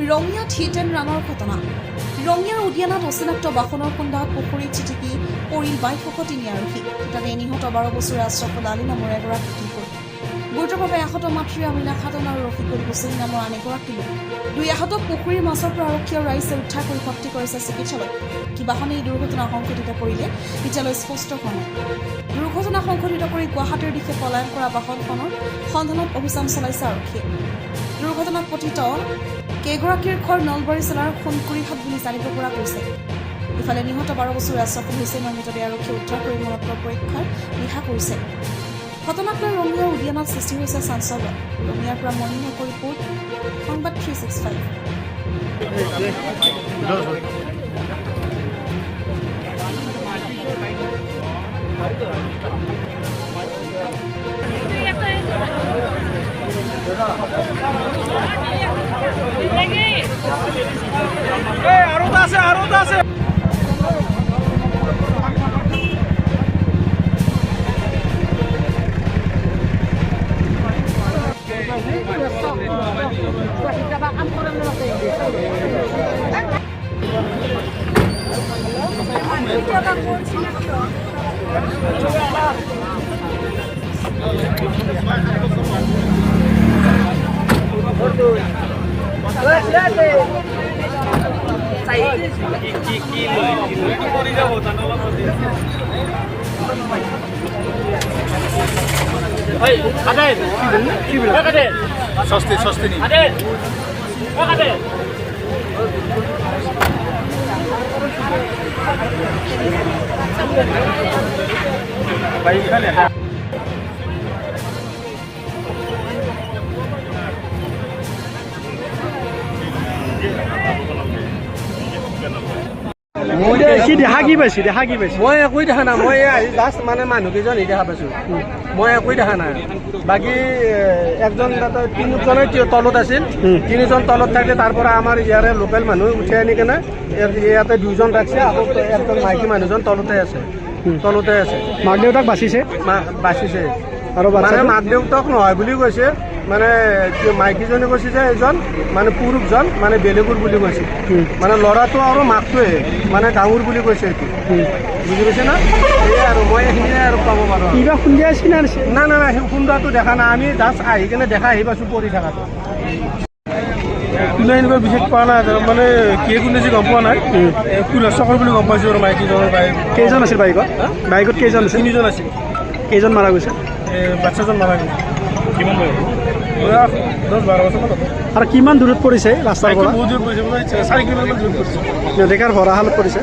ৰঙিয়াত hit and ৰাণৰ ঘটনা। ৰঙিয়াৰ উদিয়ানাত অচিনাক্ত বাহনৰ খুন্দাত পুখুৰীত ছিটিকি পৰিল বাইকসহ ৩ আৰোহী। তাতে নিহত ১২ বছৰীয়া আশ্ৰফুল আলী নামৰ এগৰাকী কিশোৰ। গুৰুতৰভাৱে আহত মাতৃ আমিনা খাতুন আৰু ৰফিকুল হুছেইন নামৰ আন এগৰাকী লোক। ২ আহতক পুখুৰীৰ মাছৰ পৰা আৰক্ষী আৰু ৰাইজে উদ্ধাৰ কৰি ভৰ্তি কৰিছে চিকিৎসালয়ত। কি বাহনে এই দুৰ্ঘটনা সংঘটিত কৰিলে এতিয়ালৈ স্পষ্ট হোৱা নাই। দুৰ্ঘটনা সংঘটিত কৰি গুৱাহাটীৰ দিশে পলায়ন কৰা বাহনখনৰ সন্ধানত অভিযান চলাইছে আৰক্ষীয়ে। দুৰ্ঘটনাত পতিত কেইগৰাকীৰ ঘৰ নলবাৰী জিলাৰ সোণকুৰিহাট বুলি জানিব পৰা গৈছে। ইফালে নিহত ১২ বছৰীয়া আশ্ৰফুল হুছেইনৰ মৃতদেহ আৰক্ষীয়ে উদ্ধাৰ কৰি মৰণোত্তৰ পৰীক্ষাৰ দিহা কৰিছে। ঘটনাক লৈ ৰঙিয়াৰ উদিয়ানাত সৃষ্টি হৈছে চাঞ্চল্য। ৰঙিয়াৰ পৰা মৰ্ণিং ৰিপৰ্ট, সংবাদ 365। আৰু আছে সস্তি নি মই একোই দেখা নাই। মই জাষ্ট মানে মানুহকেইজনহে দেখা পাইছোঁ। মই একোই দেখা নাই। বাকী একজন তিনিজনে তলত আছিল। 3জন তলত থাকে। তাৰ পৰা আমাৰ ইয়াৰে লোকেল মানুহ উঠাই আনি কেনে ইয়াতে 2জন ৰাখছে। আকৌ একজন মাইকী মানুহজন তলতে আছে। মাক দেউতাক বাচিছে আৰু মানে মাক দেউতাক নহয় বুলি কৈছে। মানে মাইকীজনে কৈছে যে এজন মানে পুৰুষজন মানে বেলেগৰ বুলি কৈছে। মানে ল'ৰাটো আৰু মাকটোৱে মানে গাঁৱৰ বুলি কৈছে। এইটো বুজি পাইছে না? সেয়াই আৰু মই এইখিনিয়ে আৰু পাব পাৰোঁ। কিবা খুন্দিয়াইছে না? নাই খুন্দাটো দেখা নাই। আমি জাষ্ট আহি কেনে দেখা আহি পাইছোঁ পৰি থকাটো। কোনে এনেকুৱা বিশেষ পোৱা নাই। মানে কিয়ে কোনে যে গম পোৱা নাই। চকৰ বুলি গম পাইছোঁ আৰু মাইকীজনৰ বাইক। কেইজন আছিল বাইকত কেইজন আছিল? 3জন আছিল। কেইজন মাৰা গৈছে? বাচ্চাজন মাৰা গৈছে। কিমান 10-12 বছৰ মান। আৰু কিমান দূৰত পৰিছে ৰাস্তাৰ পৰা? বহুত দূৰত পৰিছে, 4 কিলোমিটাৰ দূৰত পৰিছে। ডেকাৰ ভৰা হালত পৰিছে।